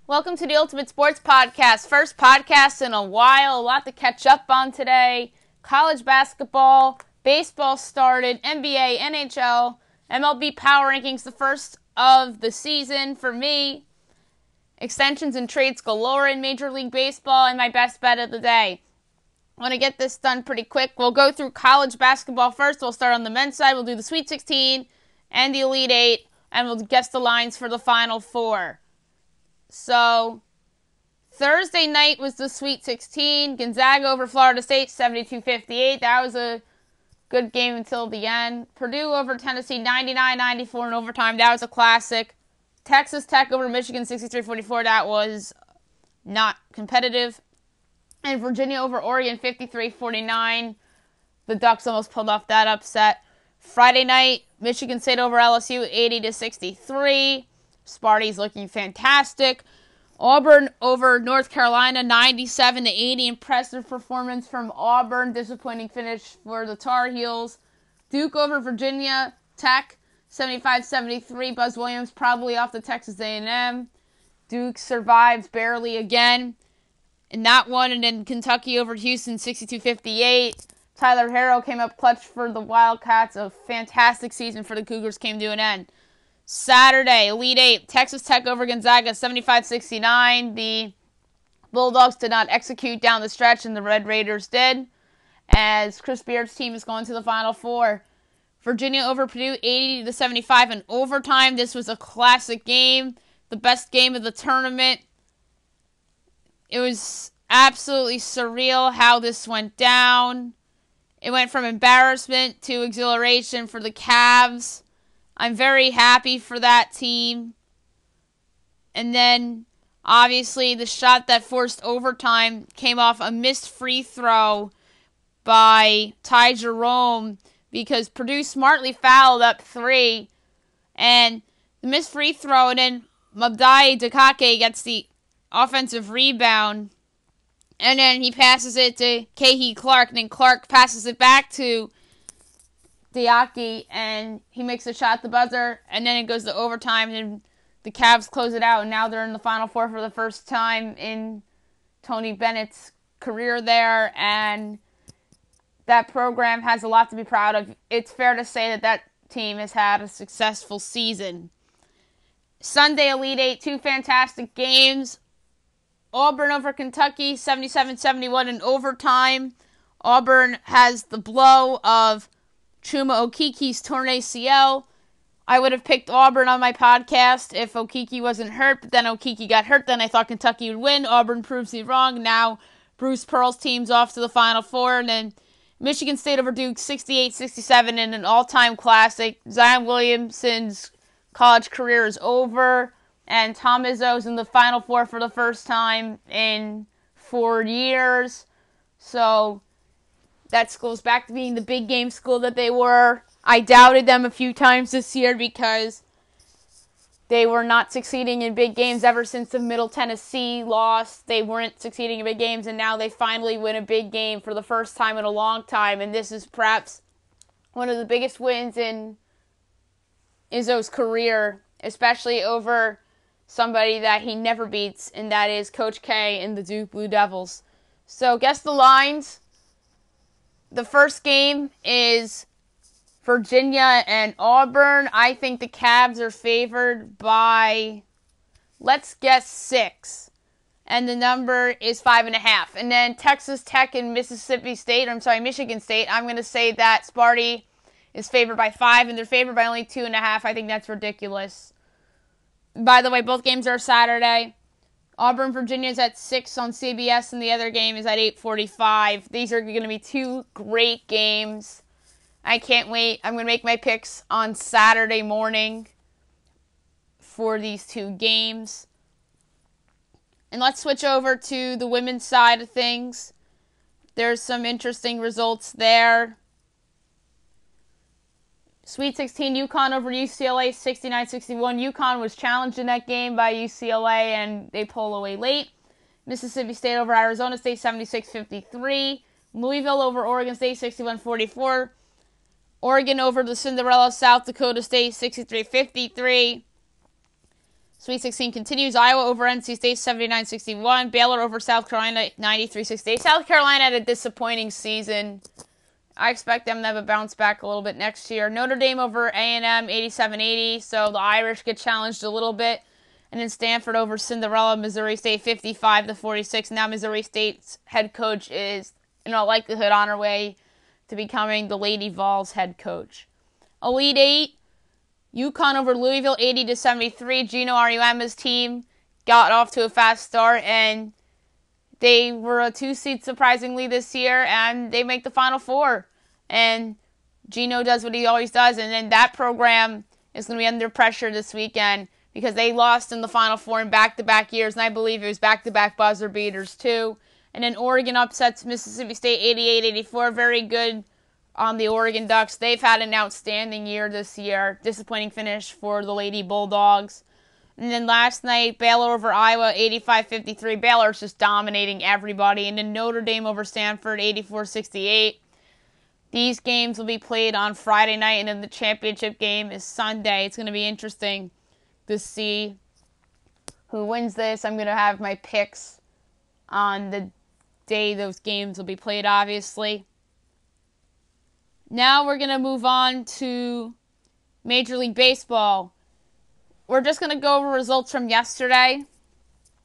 Welcome to the Ultimate Sports Podcast. First podcast in a while. A lot to catch up on today. College basketball, baseball started, NBA, NHL, MLB Power Rankings, the first of the season for me. Extensions and trades galore in Major League Baseball, and my best bet of the day. I want to get this done pretty quick. We'll go through college basketball first. We'll start on the men's side. We'll do the Sweet 16 and the Elite 8, and we'll guess the lines for the Final Four. So, Thursday night was the Sweet 16. Gonzaga over Florida State, 72-58. That was a good game until the end. Purdue over Tennessee, 99-94 in overtime. That was a classic. Texas Tech over Michigan, 63-44. That was not competitive. And Virginia over Oregon, 53-49. The Ducks almost pulled off that upset. Friday night, Michigan State over LSU, 80-63. Sparty's looking fantastic. Auburn over North Carolina, 97-80. Impressive performance from Auburn. Disappointing finish for the Tar Heels. Duke over Virginia Tech, 75-73. Buzz Williams probably off the Texas A&M. Duke survives barely again in that one. And then Kentucky over Houston, 62-58. Tyler Harrow came up clutch for the Wildcats. A fantastic season for the Cougars came to an end. Saturday, Elite 8, Texas Tech over Gonzaga, 75-69. The Bulldogs did not execute down the stretch, and the Red Raiders did, as Chris Beard's team is going to the Final Four. Virginia over Purdue, 80-75 in overtime. This was a classic game, the best game of the tournament. It was absolutely surreal how this went down. It went from embarrassment to exhilaration for the Cavs. I'm very happy for that team. And then, obviously, the shot that forced overtime came off a missed free throw by Ty Jerome, because Purdue smartly fouled up 3, and the missed free throw, and then Mabdai Dakake gets the offensive rebound, and then he passes it to Kahee Clark, and then Clark passes it back to Diaki, and he makes a shot at the buzzer, and then it goes to overtime, and the Cavs close it out, and now they're in the Final Four for the first time in Tony Bennett's career there, and that program has a lot to be proud of. It's fair to say that that team has had a successful season. Sunday, Elite 8, 2 fantastic games. Auburn over Kentucky, 77-71 in overtime. Auburn has the blow of Chuma Okeke's torn ACL. I would have picked Auburn on my podcast if Okeke wasn't hurt, but then Okeke got hurt. Then I thought Kentucky would win. Auburn proves me wrong. Now Bruce Pearl's team's off to the Final Four, and then Michigan State over Duke, 68-67 in an all-time classic. Zion Williamson's college career is over, and Tom Izzo's in the Final Four for the first time in 4 years. So that school's back to being the big game school that they were. I doubted them a few times this year because they were not succeeding in big games ever since the Middle Tennessee loss. They weren't succeeding in big games, and now they finally win a big game for the first time in a long time. And this is perhaps one of the biggest wins in Izzo's career, especially over somebody that he never beats, and that is Coach K and the Duke Blue Devils. So guess the lines. The first game is Virginia and Auburn. I think the Cavs are favored by, let's guess, 6. And the number is 5.5. And then Texas Tech and Michigan State. I'm going to say that Sparty is favored by 5, and they're favored by only 2.5. I think that's ridiculous. By the way, both games are Saturday. Auburn, Virginia is at 6 on CBS, and the other game is at 8:45. These are going to be 2 great games. I can't wait. I'm going to make my picks on Saturday morning for these 2 games. And let's switch over to the women's side of things. There's some interesting results there. Sweet 16, UConn over UCLA, 69-61. UConn was challenged in that game by UCLA, and they pull away late. Mississippi State over Arizona State, 76-53. Louisville over Oregon State, 61-44. Oregon over the Cinderella South Dakota State, 63-53. Sweet 16 continues. Iowa over NC State 79-61. Baylor over South Carolina 93-68. South Carolina had a disappointing season. I expect them to have a bounce back a little bit next year. Notre Dame over A&M 87-80. So the Irish get challenged a little bit. And then Stanford over Cinderella, Missouri State 55-46. Now Missouri State's head coach is, in all likelihood, on her way to becoming the Lady Vols head coach. Elite Eight, UConn over Louisville 80-73. Gino Auriemma's team got off to a fast start, and they were a 2-seed surprisingly this year, and they make the Final Four. And Gino does what he always does, and then that program is going to be under pressure this weekend because they lost in the Final Four in back-to-back years, and I believe it was back-to-back buzzer beaters too. And then Oregon upsets Mississippi State 88-84. Very good on the Oregon Ducks. They've had an outstanding year this year. Disappointing finish for the Lady Bulldogs. And then last night, Baylor over Iowa 85-53. Baylor's just dominating everybody. And then Notre Dame over Stanford 84-68. These games will be played on Friday night, and then the championship game is Sunday. It's going to be interesting to see who wins this. I'm going to have my picks on the day those games will be played, obviously. Now we're going to move on to Major League Baseball. We're just going to go over results from yesterday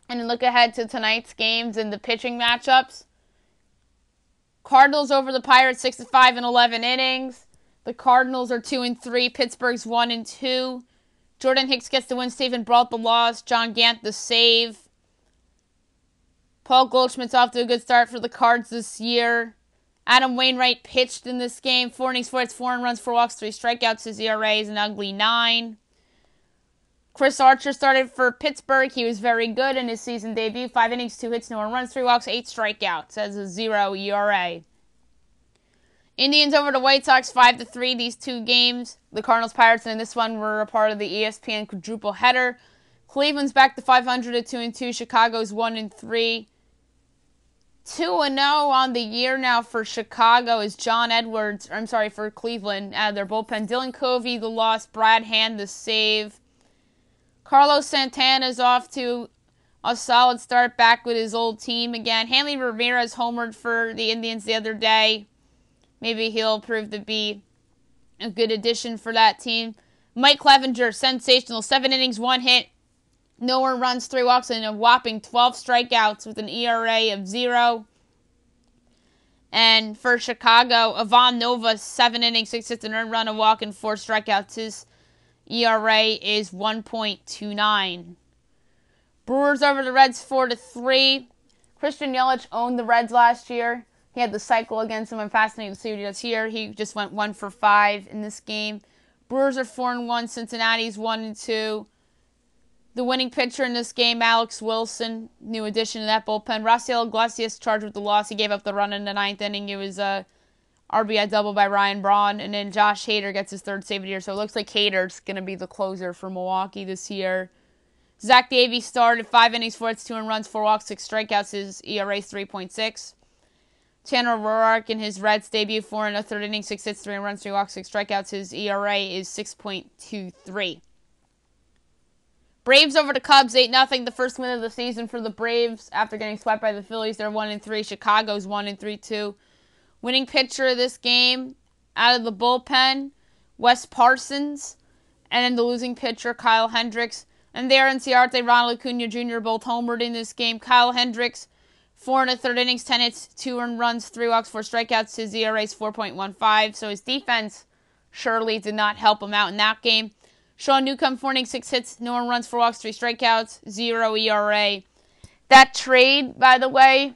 and look ahead to tonight's games and the pitching matchups. Cardinals over the Pirates 6-5 in 11 innings. The Cardinals are 2-3. Pittsburgh's 1-2. Jordan Hicks gets the win. Stephen Brault the loss. John Gant the save. Paul Goldschmidt's off to a good start for the Cards this year. Adam Wainwright pitched in this game. 4 innings, 4 hits, 4 runs, 4 walks, 3 strikeouts. His ERA is an ugly 9. Chris Archer started for Pittsburgh. He was very good in his season debut. 5 innings, 2 hits, no runs, 3 walks, 8 strikeouts. Has a 0 ERA. Indians over the White Sox 5-3. These two games, the Cardinals, Pirates, and this one were a part of the ESPN quadruple header. Cleveland's back to 500 at 2-2. Chicago's 1-3. 2-0 on the year now for Chicago is for Cleveland out of their bullpen. Dylan Covey the loss, Brad Hand the save. Carlos Santana's off to a solid start back with his old team again. Hanley Ramirez homered for the Indians the other day. Maybe he'll prove to be a good addition for that team. Mike Clevenger, sensational. 7 innings, 1 hit, no earned runs, 3 walks, and a whopping 12 strikeouts with an ERA of 0. And for Chicago, Ivan Nova, 7 innings, 6 hits, an earned run, a walk, and 4 strikeouts. His ERA is 1.29. Brewers over the Reds 4-3. Christian Yelich owned the Reds last year. He had the cycle against him. I'm fascinated to see what he does here. He just went 1 for 5 in this game. Brewers are 4-1. Cincinnati's 1-2. The winning pitcher in this game, Alex Wilson, new addition to that bullpen. Raisel Iglesias charged with the loss. He gave up the run in the 9th inning. It was a RBI double by Ryan Braun. And then Josh Hader gets his 3rd save of the year. So it looks like Hader's going to be the closer for Milwaukee this year. Zach Davies started 5 innings, 4 hits, 2 earned runs, 4 walks, 6 strikeouts. His ERA is 3.6. Tanner Roark in his Reds debut, 4 in the 3rd inning, 6 hits, 3 runs, 3 walks, 6 strikeouts. His ERA is 6.23. Braves over the Cubs, 8-0. The first win of the season for the Braves after getting swept by the Phillies. They're 1-3. Chicago's 1-3 too. Winning pitcher of this game out of the bullpen, Wes Parsons, and then the losing pitcher, Kyle Hendricks. And there in Ciarte, Ronald Acuna Jr. both homered in this game. Kyle Hendricks, 4 in the 3rd innings, 10 hits, 2 earned runs, 3 walks, 4 strikeouts. His ERA is 4.15. So his defense surely did not help him out in that game. Sean Newcomb, 4 innings, 6 hits, no earned runs, 4 walks, 3 strikeouts, 0 ERA. That trade, by the way,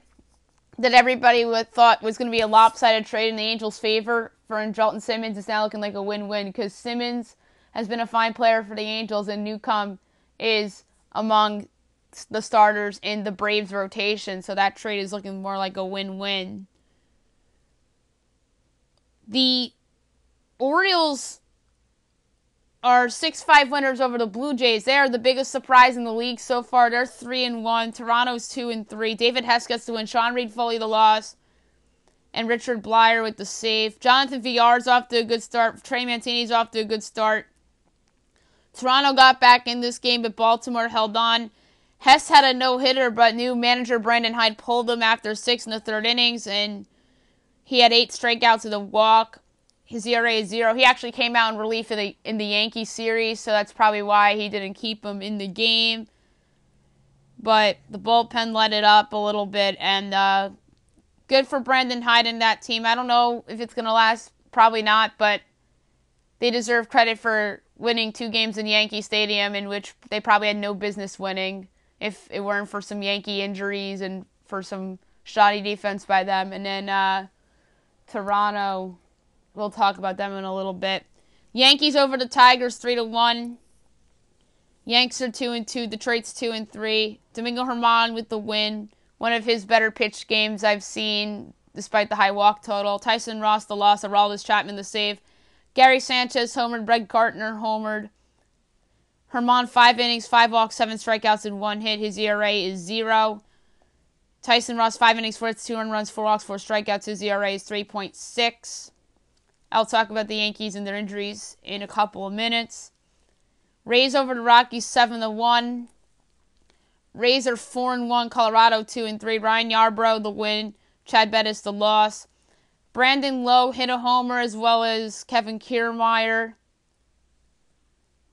that everybody thought was going to be a lopsided trade in the Angels' favor for Andrelton Simmons is now looking like a win-win because Simmons has been a fine player for the Angels and Newcomb is among the starters in the Braves rotation, so that trade is looking more like a win-win. The Orioles are 6-5 winners over the Blue Jays. They are the biggest surprise in the league so far. They're 3-1. Toronto's 2-3. David Hess gets the win. Sean Reed-Foley the loss. And Richard Blyer with the save. Jonathan Villar's off to a good start. Trey Mancini's off to a good start. Toronto got back in this game, but Baltimore held on. Hess had a no-hitter, but new manager Brandon Hyde pulled him after 6 in the third innings, and he had 8 strikeouts with a walk. His ERA is 0. He actually came out in relief in the Yankees series, so that's probably why he didn't keep him in the game. But the bullpen let it up a little bit, and good for Brandon Hyde and that team. I don't know if it's going to last. Probably not, but they deserve credit for winning 2 games in Yankee Stadium, in which they probably had no business winning if it weren't for some Yankee injuries and for some shoddy defense by them. And then Toronto, we'll talk about them in a little bit. Yankees over the Tigers 3-1. Yanks are 2-2. Detroit's 2-3. Domingo Germán with the win. One of his better pitched games I've seen, despite the high walk total. Tyson Ross the loss. Aroldis Chapman the save. Gary Sanchez homered. Brett Gardner homered. Germán 5 innings, 5 walks, 7 strikeouts, and 1 hit. His ERA is 0. Tyson Ross 5 innings, 4 hits, 2 earned runs, 4 walks, 4 strikeouts. His ERA is 3.6. I'll talk about the Yankees and their injuries in a couple of minutes. Rays over the Rockies 7-1. Rays are 4-1. Colorado 2-3. Ryan Yarbrough the win. Chad Bettis the loss. Brandon Lowe hit a homer, as well as Kevin Kiermaier.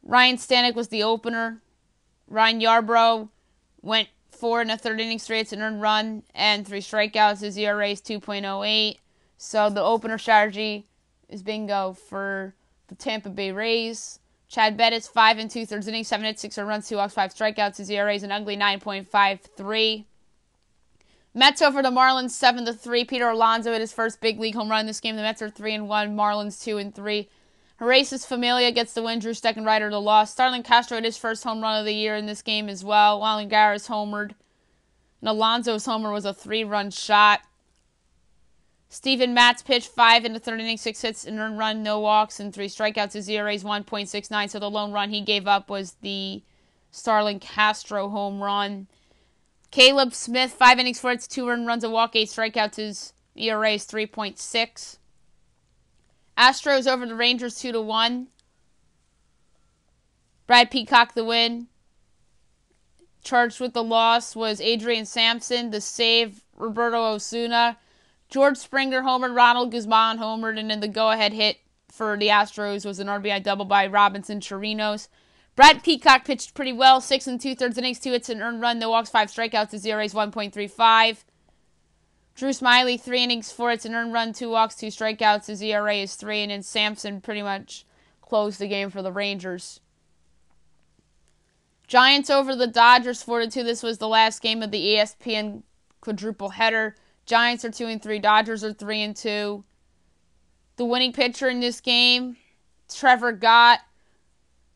Ryan Stanek was the opener. Ryan Yarbrough went 4 in the third inning, 3 hits, an earned run, and 3 strikeouts. His ERA is 2.08. So the opener strategy is bingo for the Tampa Bay Rays. Chad Bettis, 5 2/3 innings, 7 hits, 6 earned runs, 2 walks, 5 strikeouts. His ERA is an ugly 9.53. Mets over the Marlins 7-3. Peter Alonso hit his first big league home run in this game. The Mets are 3-1. Marlins 2-3. Haraces Familia gets the win. Drew Steckenrider the loss. Starlin Castro hit his first home run of the year in this game as well. Wylan Garris homered. And Alonso's homer was a 3-run shot. Steven Matz pitched 5 in the third inning, 6 hits, an earned run, no walks, and 3 strikeouts. His ERA is 1.69, so the lone run he gave up was the Starlin Castro home run. Caleb Smith, 5 innings, 4 hits, 2 earned runs, a walk, 8 strikeouts. His ERA is 3.6. Astros over the Rangers 2-1. Brad Peacock the win. Charged with the loss was Adrian Sampson. The save, Roberto Osuna. George Springer homered. Ronald Guzman homered. And then the go-ahead hit for the Astros was an RBI double by Robinson Chirinos. Brad Peacock pitched pretty well. 6 2/3 innings, 2 hits, an earned run, no walks, 5 strikeouts. His ERA is 1.35. Drew Smyly, 3 innings, 4 hits, an earned run, 2 walks, 2 strikeouts. His ERA is 3, and then Sampson pretty much closed the game for the Rangers. Giants over the Dodgers 4-2. This was the last game of the ESPN quadruple header. Giants are 2-3. Dodgers are 3-2. The winning pitcher in this game, Trevor Gott.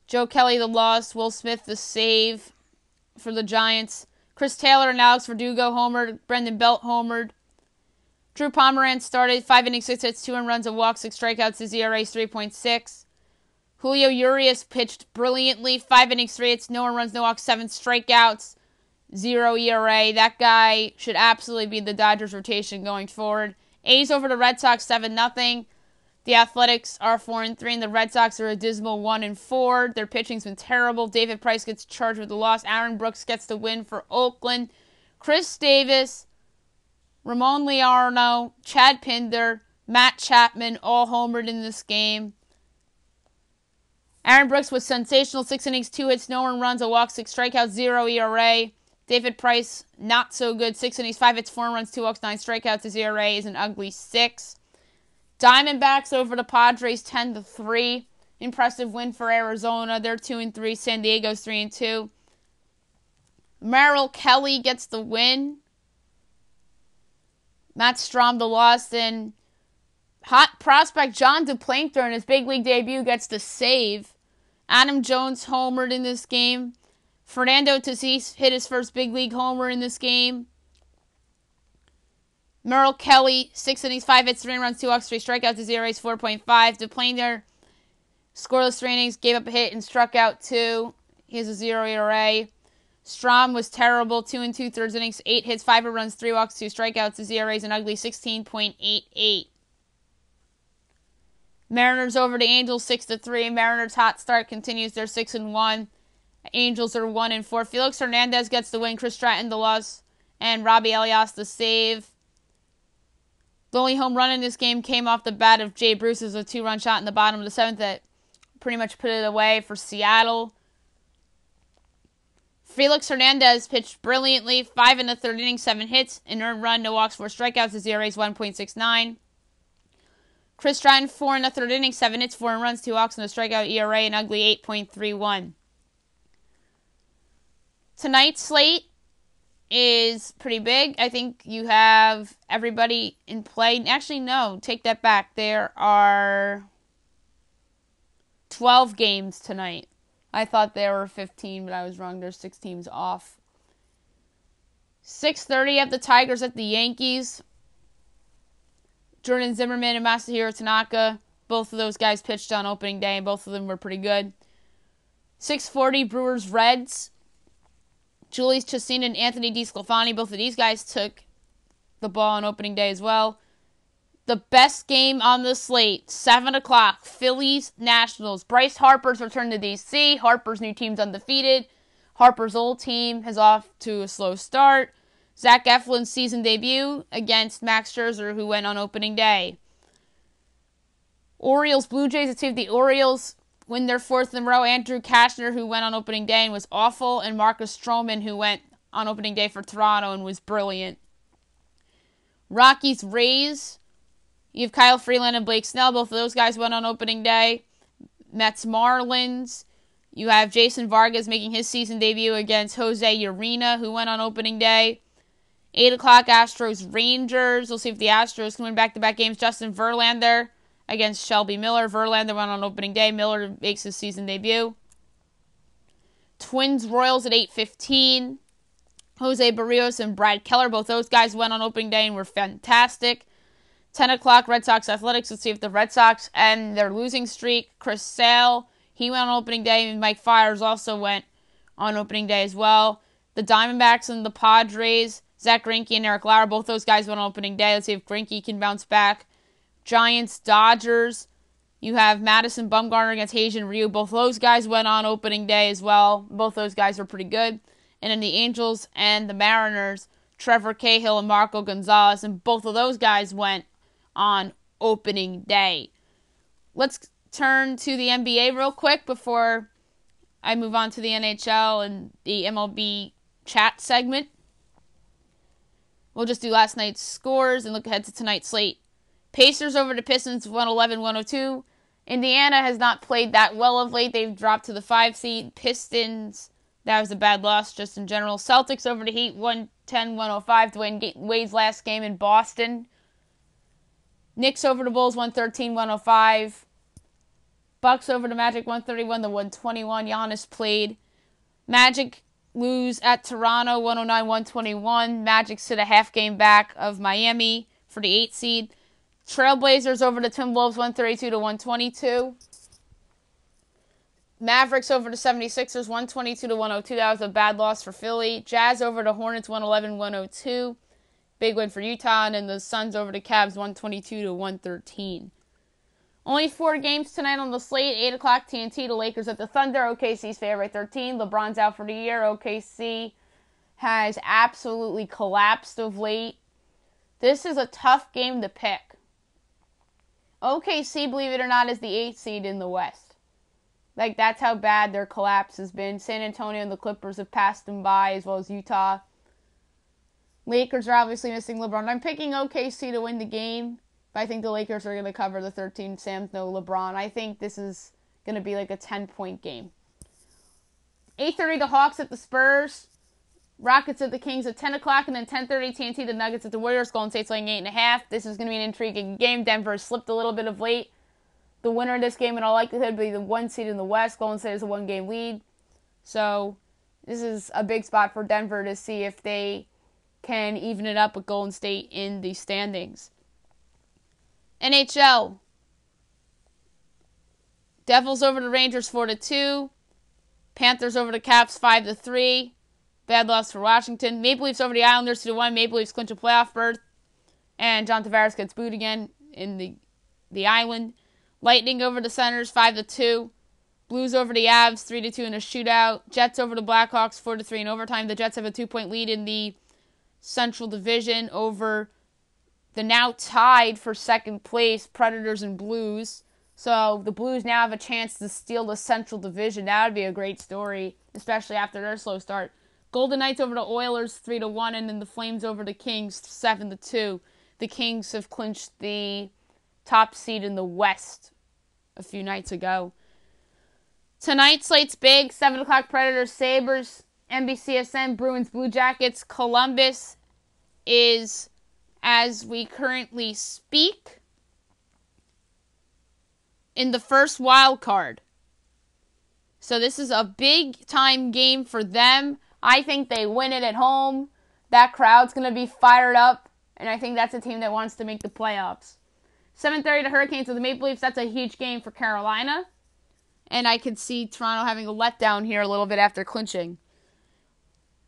Joe Kelly the loss. Will Smith the save for the Giants. Chris Taylor and Alex Verdugo homered. Brendan Belt homered. Drew Pomeranz started 5 innings, 6 hits, 2 earned runs, a walk, 6 strikeouts. His ERA is 3.6. Julio Urias pitched brilliantly. 5 innings, 3 hits, no earned runs, no walks, 7 strikeouts, 0 ERA. That guy should absolutely be the Dodgers rotation going forward. A's over the Red Sox 7-0. The Athletics are 4-3, and the Red Sox are a dismal 1-4. Their pitching's been terrible. David Price gets charged with the loss. Aaron Brooks gets the win for Oakland. Chris Davis, Ramon Liarno, Chad Pinder, Matt Chapman all homered in this game. Aaron Brooks was sensational. 6 innings, 2 hits, no earned runs, a walk, 6 strikeouts, 0 ERA. David Price, not so good. 6 innings, 5 hits, 4 earned runs, 2 walks, 9 strikeouts. His ERA is an ugly 6. Diamondbacks over the Padres 10-3. Impressive win for Arizona. They're 2-3. San Diego's 3-2. Merrill Kelly gets the win. Matt Strahm the loss. And hot prospect John DePlanter in his big league debut gets the save. Adam Jones homered in this game. Fernando Tatis hit his first big league homer in this game. Merrill Kelly, 6 innings, 5 hits, 3 runs, 2 walks, 3 strikeouts. His ERA is 4.5. DePlanter, scoreless 3 innings, gave up a hit and struck out 2. He has a 0 ERA. Strahm was terrible. 2 2/3 innings, 8 hits, 5 runs, 3 walks, 2 strikeouts. His ERA is an ugly 16.88. Mariners over the Angels 6-3. Mariners hot start continues. They're 6-1. Angels are 1-4. Felix Hernandez gets the win. Chris Stratton the loss. And Robbie Elias the save. The only home run in this game came off the bat of Jay Bruce's a 2-run shot in the bottom of the 7th that pretty much put it away for Seattle. Felix Hernandez pitched brilliantly. 5 in the 3rd inning, 7 hits, an earned run, no walks, 4 strikeouts. His ERA is 1.69. Chris Stratton, 4 in the 3rd inning, 7 hits, 4 runs, 2 walks, and a strikeout. ERA an ugly 8.31. Tonight's slate is pretty big. I think you have everybody in play. Actually, no, take that back. There are 12 games tonight. I thought there were 15, but I was wrong. There's 6 teams off. 6:30 at the Tigers at the Yankees. Jordan Zimmerman and Masahiro Tanaka. Both of those guys pitched on opening day, and both of them were pretty good. 6:40 Brewers Reds. Julius Chacin and Anthony DeSclafani. Both of these guys took the ball on opening day as well. The best game on the slate, 7 o'clock, Phillies Nationals. Bryce Harper's returned to D.C. Harper's new team's undefeated. Harper's old team is off to a slow start. Zach Eflin's season debut against Max Scherzer, who went on opening day. Orioles Blue Jays. Let's see if the Orioles win their 4th in a row. Andrew Kashner, who went on opening day and was awful, and Marcus Stroman, who went on opening day for Toronto and was brilliant. Rockies Rays. You have Kyle Freeland and Blake Snell. Both of those guys went on opening day. Mets Marlins. You have Jason Vargas making his season debut against Jose Urena, who went on opening day. 8 o'clock Astros Rangers. We'll see if the Astros can win back-to-back games. Justin Verlander against Shelby Miller. Verlander went on opening day. Miller makes his season debut. Twins Royals at 8:15. Jose Barrios and Brad Keller. Both those guys went on opening day and were fantastic. 10 o'clock Red Sox Athletics. Let's see if the Red Sox end their losing streak. Chris Sale, he went on opening day, and Mike Fiers also went on opening day as well. The Diamondbacks and the Padres. Zach Greinke and Eric Lauer. Both those guys went on opening day. Let's see if Greinke can bounce back. Giants Dodgers. You have Madison Bumgarner against Hajian Ryu. Both those guys went on opening day as well. Both those guys were pretty good. And then the Angels and the Mariners. Trevor Cahill and Marco Gonzalez. And both of those guys went on opening day. Let's turn to the NBA real quick before I move on to the NHL and the MLB Chat segment. We'll just do last night's scores and look ahead to tonight's slate. Pacers over the Pistons, 111-102. Indiana has not played that well of late. They've dropped to the 5 seed. Pistons, that was a bad loss just in general. Celtics over the Heat, 110-105. Dwayne Wade's last game in Boston. Knicks over the Bulls, 113-105. Bucks over the Magic, 131-121. Giannis played. Magic lose at Toronto, 109-121. Magic sit a half game back of Miami for the 8 seed. Trailblazers over the Timberwolves, 132-122. Mavericks over the 76ers, 122-102. That was a bad loss for Philly. Jazz over the Hornets, 111-102. Big win for Utah. And then the Suns over the Cavs, 122-113. Only 4 games tonight on the slate. 8 o'clock TNT, the Lakers at the Thunder. OKC's favorite 13. LeBron's out for the year. OKC has absolutely collapsed of late. This is a tough game to pick. OKC, believe it or not, is the 8th seed in the West. Like, that's how bad their collapse has been. San Antonio and the Clippers have passed them by, as well as Utah. Lakers are obviously missing LeBron. I'm picking OKC to win the game. I think the Lakers are going to cover the 13. Sam's no LeBron. I think this is going to be like a 10-point game. 8:30, the Hawks at the Spurs. Rockets at the Kings at 10 o'clock. And then 10:30, TNT, the Nuggets at the Warriors. Golden State's laying 8.5. This is going to be an intriguing game. Denver has slipped a little bit of late. The winner of this game, in all likelihood, will be the 1 seed in the West. Golden State has a 1-game lead. So this is a big spot for Denver to see if they can even it up with Golden State in the standings. NHL. Devils over the Rangers 4-2. Panthers over the Caps 5-3. Bad loss for Washington. Maple Leafs over the Islanders 2-1. Maple Leafs clinch a playoff berth. And John Tavares gets booed again in the island. Lightning over the Senators 5-2. Blues over the Avs 3-2 in a shootout. Jets over the Blackhawks 4-3 in overtime. The Jets have a 2-point lead in the Central Division over the now tied for second place Predators and Blues. So the Blues now have a chance to steal the Central Division. That would be a great story, especially after their slow start. Golden Knights over the Oilers 3-1, and then the Flames over the Kings 7-2. The Kings have clinched the top seed in the West a few nights ago. Tonight, slate's big. 7 o'clock Predators, Sabres, NBCSN, Bruins, Blue Jackets. Columbus is, as we currently speak, in the first wild card. So this is a big-time game for them. I think they win it at home. That crowd's going to be fired up, and I think that's a team that wants to make the playoffs. 7:30 to Hurricanes with the Maple Leafs. That's a huge game for Carolina. And I could see Toronto having a letdown here a little bit after clinching.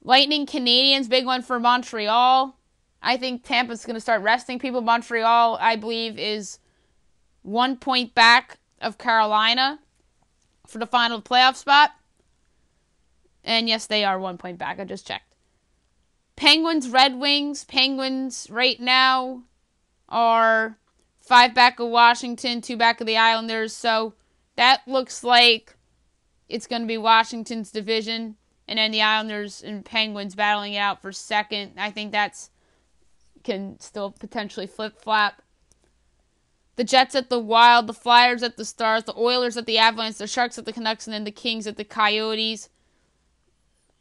Lightning, Canadiens, big one for Montreal. I think Tampa's going to start resting people. Montreal, I believe, is 1 point back of Carolina for the final playoff spot. And yes, they are 1 point back. I just checked. Penguins, Red Wings. Penguins right now are 5 back of Washington, 2 back of the Islanders. So that looks like it's going to be Washington's division, and then the Islanders and Penguins battling it out for second. I think that's can still potentially flip-flop. The Jets at the Wild, the Flyers at the Stars, the Oilers at the Avalanche, the Sharks at the Canucks, and then the Kings at the Coyotes.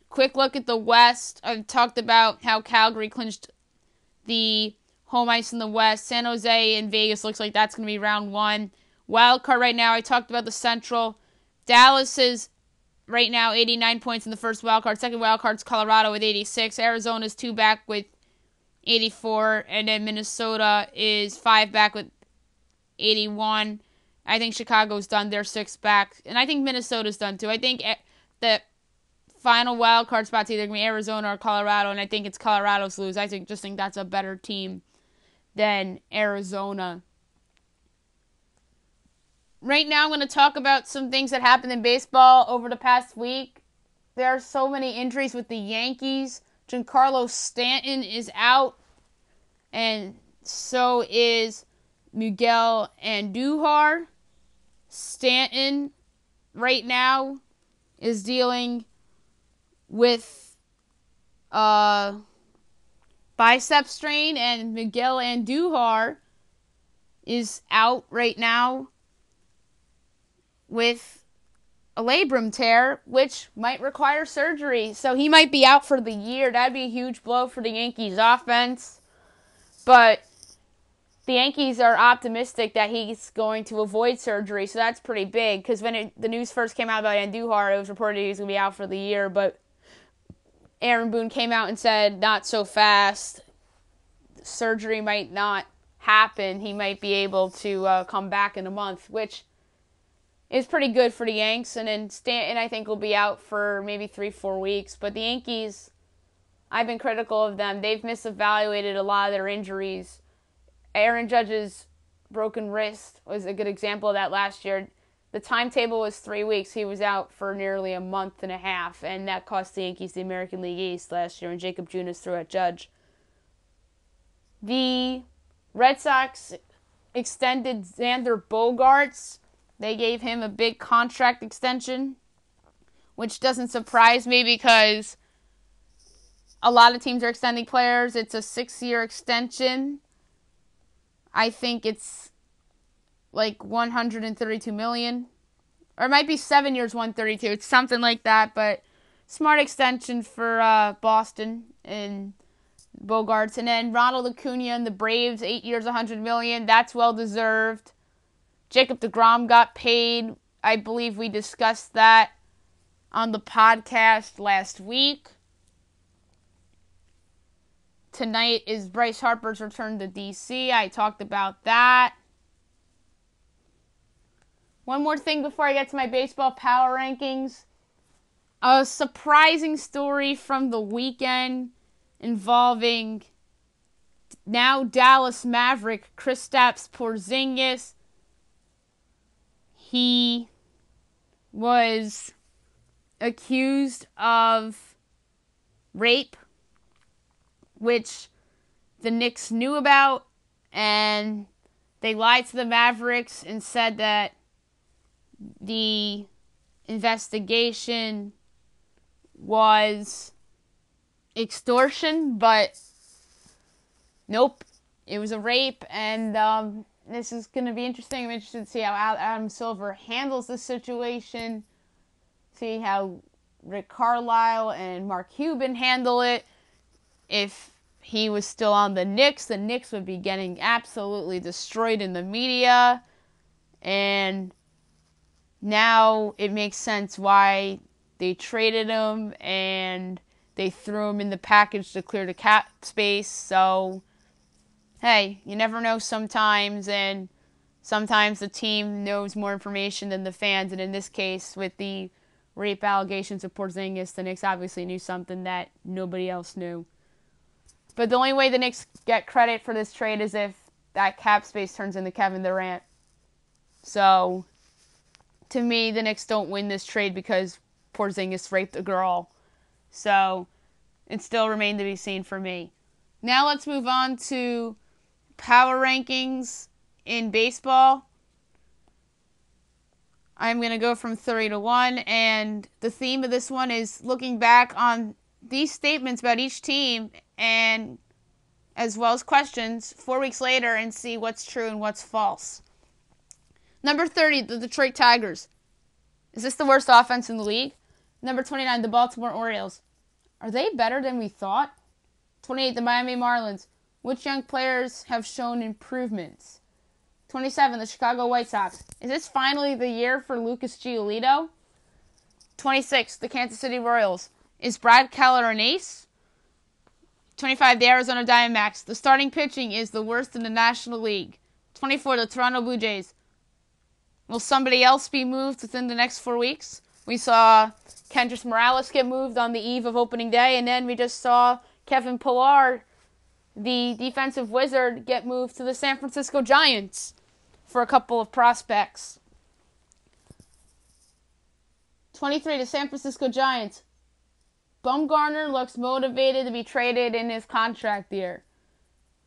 Quick look at the West. I've talked about how Calgary clinched the home ice in the West. San Jose and Vegas looks like that's going to be round 1. Wild card right now, I talked about the Central. Dallas is right now 89 points in the first wild card. Second wild card's Colorado with 86. Arizona's 2 back with 84. And then Minnesota is 5 back with 81. I think Chicago's done. They're 6 back. And I think Minnesota's done too. I think the final wild card spot's either going to be Arizona or Colorado. And I think it's Colorado's lose. I just think that's a better team than Arizona. Right now, I'm going to talk about some things that happened in baseball over the past week. There are so many injuries with the Yankees. Giancarlo Stanton is out, and so is Miguel Andujar. Stanton, right now, is dealing with a bicep strain, and Miguel Andujar is out right now with a labrum tear, which might require surgery. So he might be out for the year. That'd be a huge blow for the Yankees offense. But the Yankees are optimistic that he's going to avoid surgery, so that's pretty big. Because when the news first came out about Andujar, it was reported he was going to be out for the year. But Aaron Boone came out and said, not so fast. Surgery might not happen. He might be able to come back in a month, which is pretty good for the Yanks. And then Stanton, I think, will be out for maybe 3-4 weeks. But the Yankees, I've been critical of them. They've misevaluated a lot of their injuries. Aaron Judge's broken wrist was a good example of that last year. The timetable was 3 weeks. He was out for nearly a month and a half, and that cost the Yankees the American League East last year, and Jacob Junis threw at Judge. The Red Sox extended Xander Bogaerts. They gave him a big contract extension, which doesn't surprise me because a lot of teams are extending players. It's a 6-year extension. I think it's like $132 million. Or it might be 7 years, $132. It's something like that, but smart extension for Boston and Bogaerts. And then Ronald Acuna and the Braves, 8 years, $100 million. That's well-deserved. Jacob deGrom got paid. I believe we discussed that on the podcast last week. Tonight is Bryce Harper's return to D.C. I talked about that. One more thing before I get to my baseball power rankings. A surprising story from the weekend involving now Dallas Maverick Kristaps Porzingis. he was accused of rape, which the Knicks knew about, and they lied to the Mavericks and said that the investigation was extortion, but nope, it was a rape, and this is going to be interesting. I'm interested to see how Adam Silver handles this situation, see how Rick Carlisle and Mark Cuban handle it. If he was still on the Knicks would be getting absolutely destroyed in the media, and now it makes sense why they traded him and they threw him in the package to clear the cap space. So, hey, you never know sometimes, and sometimes the team knows more information than the fans, and in this case, with the rape allegations of Porzingis, the Knicks obviously knew something that nobody else knew. But the only way the Knicks get credit for this trade is if that cap space turns into Kevin Durant. So, to me, the Knicks don't win this trade because Porzingis raped a girl. So, it still remains to be seen for me. Now let's move on to power rankings in baseball. I'm going to go from 3 to 1, and the theme of this one is looking back on these statements about each team, and as well as questions 4 weeks later, and see what's true and what's false. Number 30, the Detroit Tigers. Is this the worst offense in the league? Number 29, the Baltimore Orioles. Are they better than we thought? 28, the Miami Marlins. Which young players have shown improvements? 27, the Chicago White Sox. Is this finally the year for Lucas Giolito? 26, the Kansas City Royals. Is Brad Keller an ace? 25, the Arizona Diamondbacks. The starting pitching is the worst in the National League. 24, the Toronto Blue Jays. Will somebody else be moved within the next 4 weeks? We saw Kendrys Morales get moved on the eve of opening day, and then we just saw Kevin Pillar, the defensive wizard, get moved to the San Francisco Giants for a couple of prospects. 23, the San Francisco Giants. Bumgarner looks motivated to be traded in his contract year.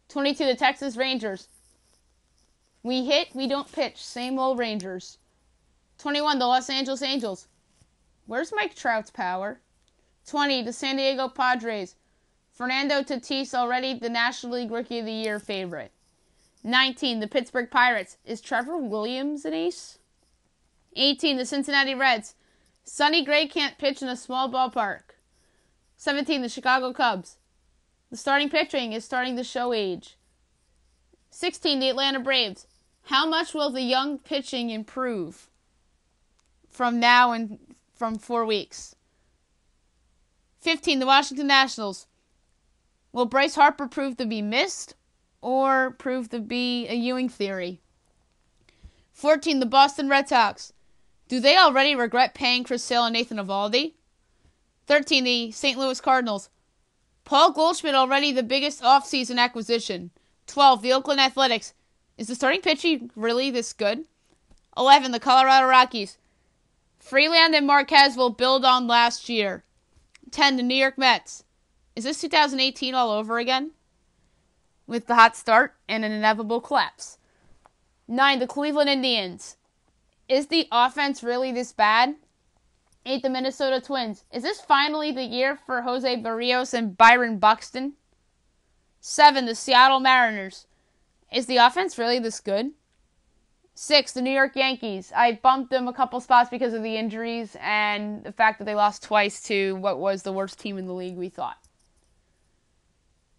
22, the Texas Rangers. We hit, we don't pitch. Same old Rangers. 21, the Los Angeles Angels. Where's Mike Trout's power? 20, the San Diego Padres. Fernando Tatis already the National League Rookie of the Year favorite. 19, the Pittsburgh Pirates. Is Trevor Williams an ace? 18, the Cincinnati Reds. Sonny Gray can't pitch in a small ballpark. 17, the Chicago Cubs. The starting pitching is starting to show age. 16, the Atlanta Braves. How much will the young pitching improve from now and from 4 weeks? 15, the Washington Nationals. Will Bryce Harper prove to be missed or prove to be a Ewing theory? 14, the Boston Red Sox. Do they already regret paying Chris Sale and Nathan Eovaldi? 13, the St. Louis Cardinals. Paul Goldschmidt already the biggest offseason acquisition. 12, the Oakland Athletics. Is the starting pitching really this good? 11, the Colorado Rockies. Freeland and Marquez will build on last year. 10, the New York Mets. Is this 2018 all over again? With the hot start and an inevitable collapse. 9, the Cleveland Indians. Is the offense really this bad? 8, the Minnesota Twins. Is this finally the year for Jose Barrios and Byron Buxton? 7, the Seattle Mariners. Is the offense really this good? 6, the New York Yankees. I bumped them a couple spots because of the injuries and the fact that they lost twice to what was the worst team in the league, we thought.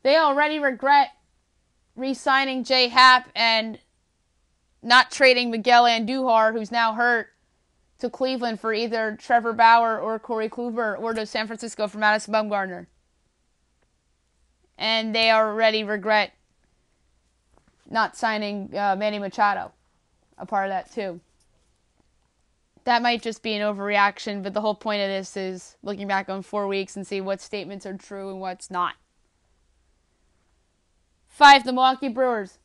They already regret re-signing Jay Happ and not trading Miguel Andujar, who's now hurt, to Cleveland for either Trevor Bauer or Corey Kluber, or to San Francisco for Madison Bumgarner. And they already regret not signing Manny Machado, a part of that too. That might just be an overreaction, but the whole point of this is looking back on 4 weeks and see what statements are true and what's not. 5, the Milwaukee Brewers.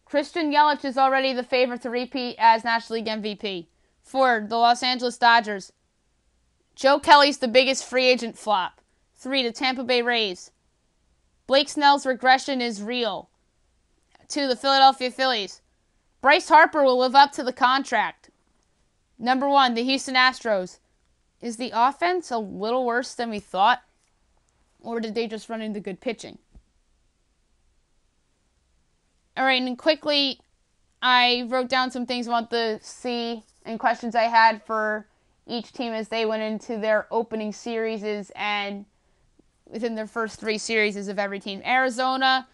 Christian Yelich is already the favorite to repeat as National League MVP. 4, the Los Angeles Dodgers. Joe Kelly's the biggest free agent flop. 3, the Tampa Bay Rays. Blake Snell's regression is real. 2, the Philadelphia Phillies. Bryce Harper will live up to the contract. Number 1, the Houston Astros. Is the offense a little worse than we thought? Or did they just run into good pitching? Alright, and quickly, I wrote down some things I want to see and questions I had for each team as they went into their opening series and within their first 3 series of every team. Arizona,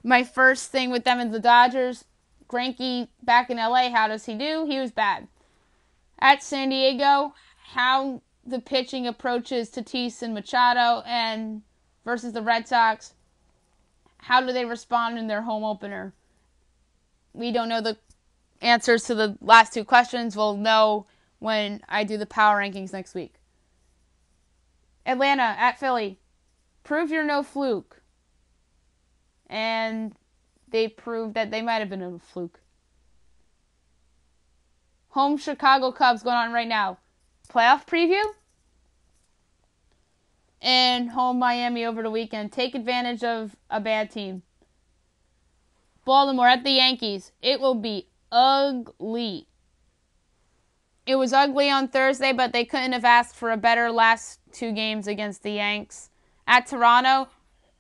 my first thing with them and the Dodgers. Greinke back in LA, how does he do? He was bad. At San Diego, how the pitching approaches Tatis and Machado and versus the Red Sox. How do they respond in their home opener? We don't know the answers to the last 2 questions. We'll know when I do the power rankings next week. Atlanta at Philly. Prove you're no fluke. And they proved that they might have been a fluke. Home Chicago Cubs going on right now. Playoff preview. And home Miami over the weekend. Take advantage of a bad team. Baltimore at the Yankees. It will be ugly. It was ugly on Thursday, but they couldn't have asked for a better last 2 games against the Yanks. At Toronto,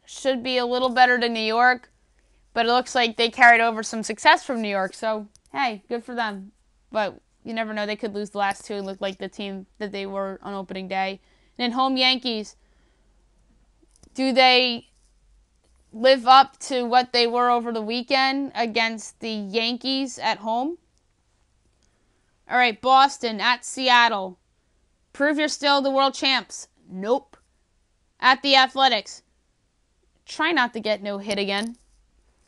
should be a little better than New York, but it looks like they carried over some success from New York, so hey, good for them. But you never know, they could lose the last 2 and look like the team that they were on opening day. And then home Yankees, do they live up to what they were over the weekend against the Yankees at home? All right, Boston at Seattle. Prove you're still the world champs. Nope. At the Athletics. Try not to get no hit again.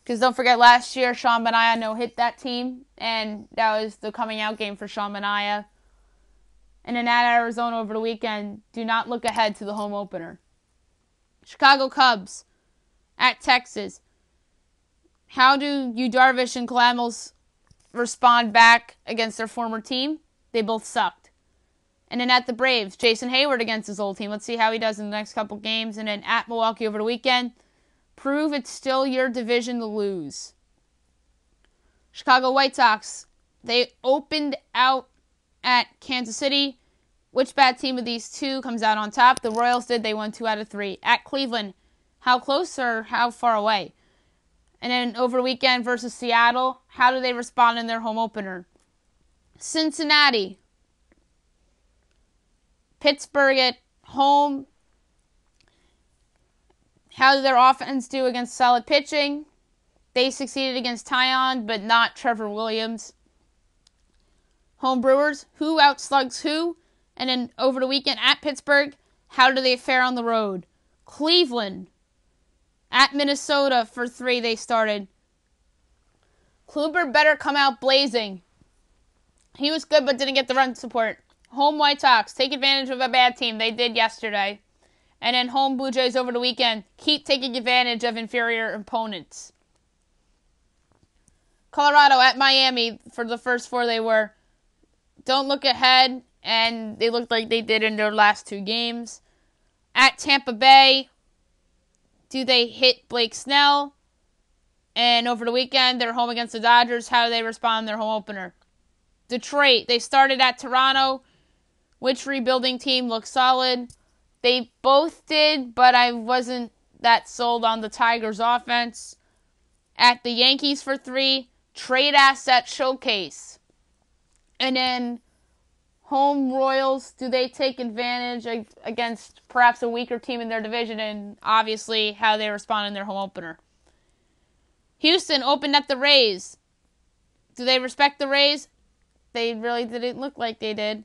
Because don't forget, last year, Sean Manaea no-hit that team. And that was the coming out game for Sean Manaea. And then at Arizona over the weekend, do not look ahead to the home opener. Chicago Cubs at Texas. How do Yu Darvish and Clemens respond back against their former team? They both sucked. And then at the Braves, Jason Hayward against his old team. Let's see how he does in the next couple games. And then at Milwaukee over the weekend, prove it's still your division to lose. Chicago White Sox, they opened out at Kansas City. Which bad team of these 2 comes out on top? The Royals did. They won 2 out of 3. At Cleveland, how close or how far away? And then over the weekend versus Seattle, how do they respond in their home opener? Cincinnati. Pittsburgh at home. How did their offense do against solid pitching? They succeeded against Tyon, but not Trevor Williams. Home Brewers, who outslugs who? And then over the weekend at Pittsburgh, how do they fare on the road? Cleveland. At Minnesota for 3 they started. Kluber better come out blazing. He was good but didn't get the run support. Home White Sox, take advantage of a bad team. They did yesterday. And then home Blue Jays over the weekend, keep taking advantage of inferior opponents. Colorado at Miami for the first 4 they were. Don't look ahead, and they looked like they did in their last 2 games. At Tampa Bay, do they hit Blake Snell? And over the weekend, they're home against the Dodgers. How do they respond in their home opener? Detroit, they started at Toronto. Which rebuilding team looks solid? They both did, but I wasn't that sold on the Tigers' offense. At the Yankees for 3, trade asset showcase. And then home Royals, do they take advantage against perhaps a weaker team in their division? And obviously how they respond in their home opener. Houston opened at the Rays. Do they respect the Rays? They really didn't look like they did.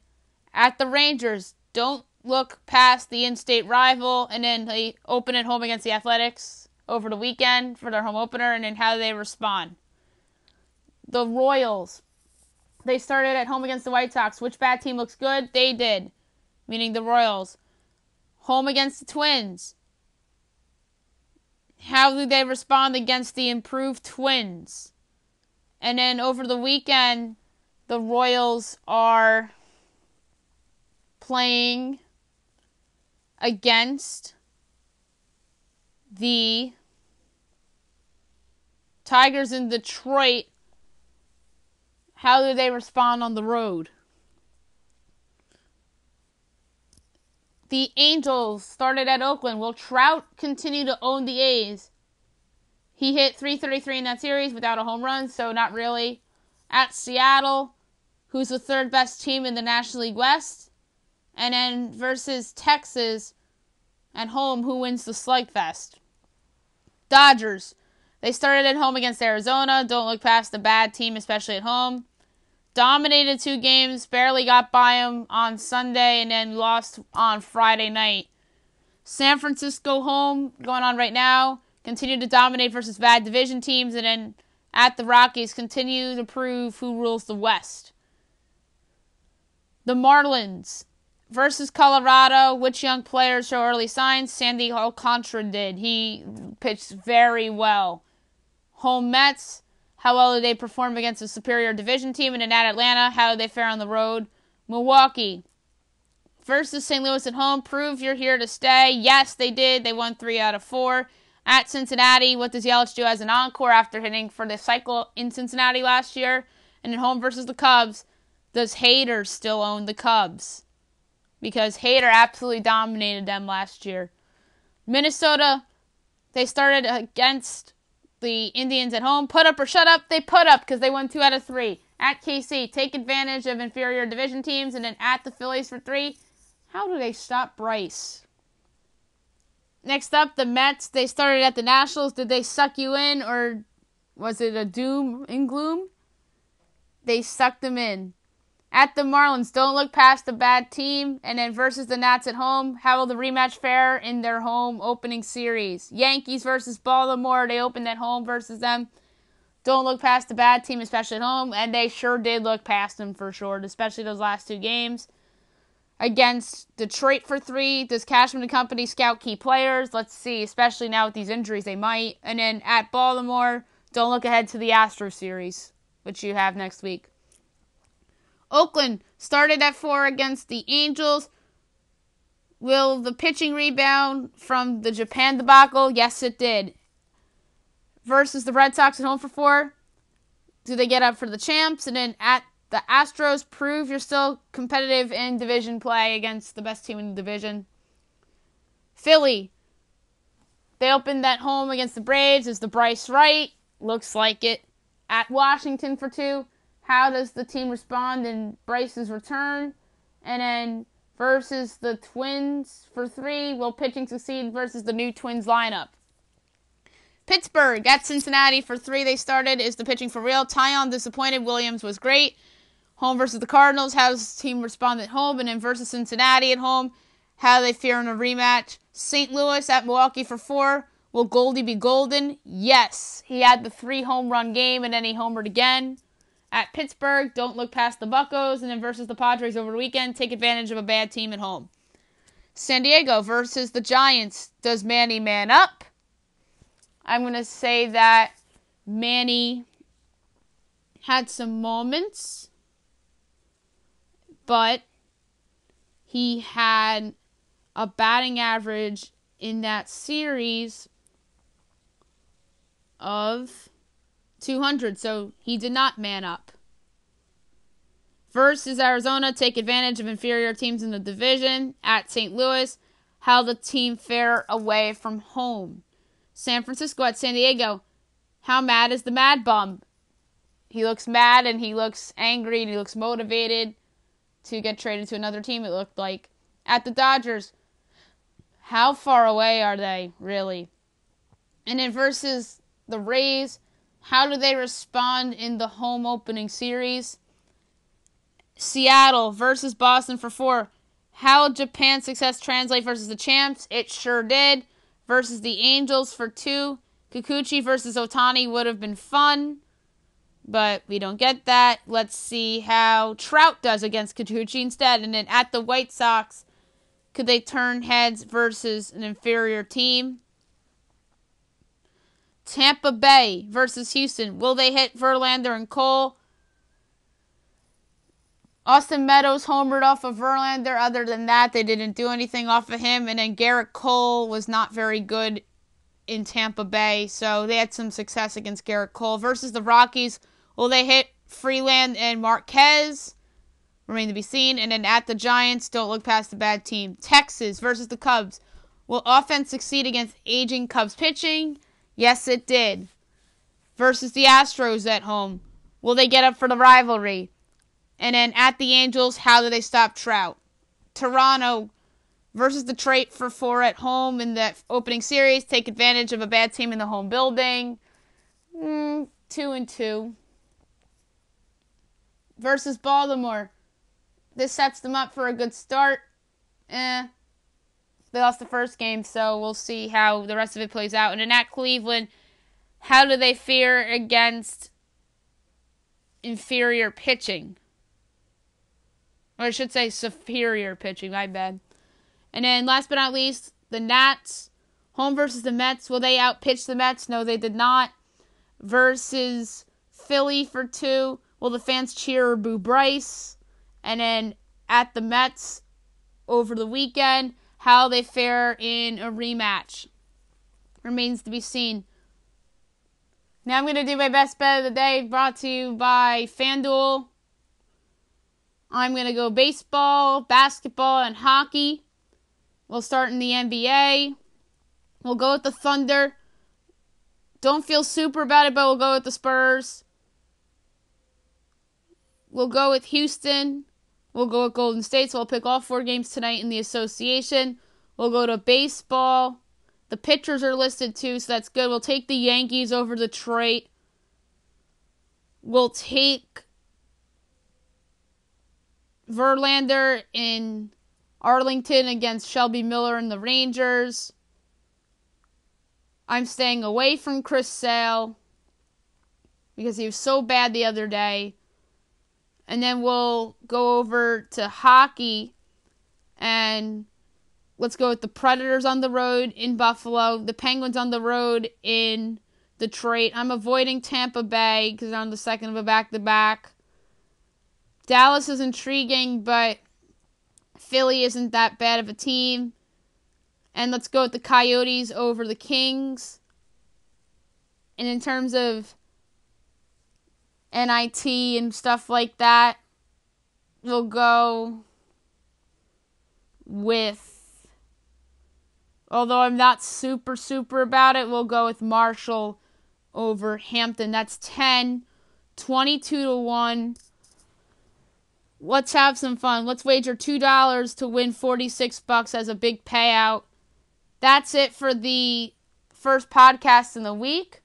At the Rangers, don't look past the in-state rival, and then they open at home against the Athletics over the weekend for their home opener, and then how do they respond? The Royals, they started at home against the White Sox. Which bad team looks good? They did, meaning the Royals. Home against the Twins. How do they respond against the improved Twins? And then over the weekend, the Royals are playing against the Tigers in Detroit. How do they respond on the road? The Angels started at Oakland. Will Trout continue to own the A's? He hit .333 in that series without a home run, so not really. At Seattle, who's the third best team in the National League West. And then versus Texas at home, who wins the Slugfest? Dodgers. They started at home against Arizona. Don't look past the bad team, especially at home. Dominated 2 games, barely got by them on Sunday, and then lost on Friday night. San Francisco home, going on right now, continue to dominate versus bad division teams, and then at the Rockies, continue to prove who rules the West. The Marlins versus Colorado. Which young players show early signs? Sandy Alcantara did. He pitched very well. Home Mets. How well did they perform against a superior division team? And then at Atlanta, how did they fare on the road? Milwaukee versus St. Louis at home. Prove you're here to stay. Yes, they did. They won 3 out of 4. At Cincinnati, what does Yelich do as an encore after hitting for the cycle in Cincinnati last year? And at home versus the Cubs, does Hader still own the Cubs? Because Hader absolutely dominated them last year. Minnesota, they started against the Indians at home. Put up or shut up? They put up because they won 2 out of 3. At KC, take advantage of inferior division teams. And then at the Phillies for 3. How do they stop Bryce? Next up, the Mets. They started at the Nationals. Did they suck you in, or was it a doom and gloom? They sucked them in. At the Marlins, don't look past the bad team. And then versus the Nats at home, how will the rematch fare in their home opening series? Yankees versus Baltimore, they opened at home versus them. Don't look past the bad team, especially at home. And they sure did look past them for sure, especially those last 2 games. Against Detroit for 3, does Cashman and company scout key players? Let's see, especially now with these injuries, they might. And then at Baltimore, don't look ahead to the Astros series, which you have next week. Oakland started at 4 against the Angels. Will the pitching rebound from the Japan debacle? Yes, it did. Versus the Red Sox at home for 4. Do they get up for the champs? And then at the Astros, prove you're still competitive in division play against the best team in the division. Philly, they opened at home against the Braves. Is the Bryce right? Looks like it. At Washington for 2. How does the team respond in Bryce's return? And then versus the Twins for 3. Will pitching succeed versus the new Twins lineup? Pittsburgh at Cincinnati for 3. They started. Is the pitching for real? Tyon disappointed. Williams was great. Home versus the Cardinals. How does the team respond at home? And then versus Cincinnati at home. How do they fare in a rematch? St. Louis at Milwaukee for 4. Will Goldie be golden? Yes. He had the 3 home run game and then he homered again. At Pittsburgh, don't look past the Buccos. And then versus the Padres over the weekend, take advantage of a bad team at home. San Diego versus the Giants. Does Manny man up? I'm going to say that Manny had some moments, but he had a batting average in that series of 200, so he did not man up. Versus Arizona, take advantage of inferior teams in the division. At St. Louis, how the team fare away from home. San Francisco at San Diego, how mad is the Mad Bum? He looks mad and he looks angry and he looks motivated to get traded to another team, it looked like. At the Dodgers, how far away are they, really? And then versus the Rays, how do they respond in the home opening series? Seattle versus Boston for 4. How will Japan's success translate versus the champs? It sure did. Versus the Angels for 2. Kikuchi versus Ohtani would have been fun, but we don't get that. Let's see how Trout does against Kikuchi instead. And then at the White Sox, could they turn heads versus an inferior team? Tampa Bay versus Houston. Will they hit Verlander and Cole? Austin Meadows homered off of Verlander. Other than that, they didn't do anything off of him. And then Garrett Cole was not very good in Tampa Bay, so they had some success against Garrett Cole. Versus the Rockies, will they hit Freeland and Marquez? Remain to be seen. And then at the Giants, don't look past the bad team. Texas versus the Cubs. Will offense succeed against aging Cubs pitching? Yes, it did. Versus the Astros at home. Will they get up for the rivalry? And then at the Angels, how do they stop Trout? Toronto versus Detroit for 4 at home in the opening series. Take advantage of a bad team in the home building. 2-2. Versus Baltimore. This sets them up for a good start. They lost the first game, so we'll see how the rest of it plays out. And then at Cleveland, how do they fare against inferior pitching? Or I should say superior pitching, my bad. And then last but not least, the Nats. Home versus the Mets. Will they outpitch the Mets? No, they did not. Versus Philly for 2. Will the fans cheer or boo Bryce? And then at the Mets over the weekend, how they fare in a rematch remains to be seen. Now I'm going to do my best bet of the day, brought to you by FanDuel. I'm going to go baseball, basketball, and hockey. We'll start in the NBA. We'll go with the Thunder. Don't feel super about it, but we'll go with the Spurs. We'll go with Houston. We'll go with Golden State, so we'll pick all 4 games tonight in the association. We'll go to baseball. The pitchers are listed too, so that's good. We'll take the Yankees over Detroit. We'll take Verlander in Arlington against Shelby Miller and the Rangers. I'm staying away from Chris Sale because he was so bad the other day. And then we'll go over to hockey, and let's go with the Predators on the road in Buffalo, the Penguins on the road in Detroit. I'm avoiding Tampa Bay because they're on the second of a back-to-back. Dallas is intriguing, but Philly isn't that bad of a team. And let's go with the Coyotes over the Kings. And in terms of NIT and stuff like that, we'll go with, although I'm not super about it, we'll go with Marshall over Hampton. That's 10, 22-1. Let's have some fun. Let's wager $2 to win $46 as a big payout. That's it for the first podcast in the week.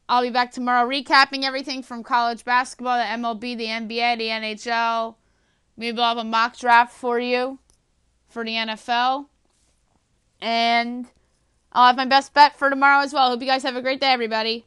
I'll be back tomorrow recapping everything from college basketball, the MLB, the NBA, the NHL. Maybe I'll have a mock draft for you for the NFL. And I'll have my best bet for tomorrow as well. Hope you guys have a great day, everybody.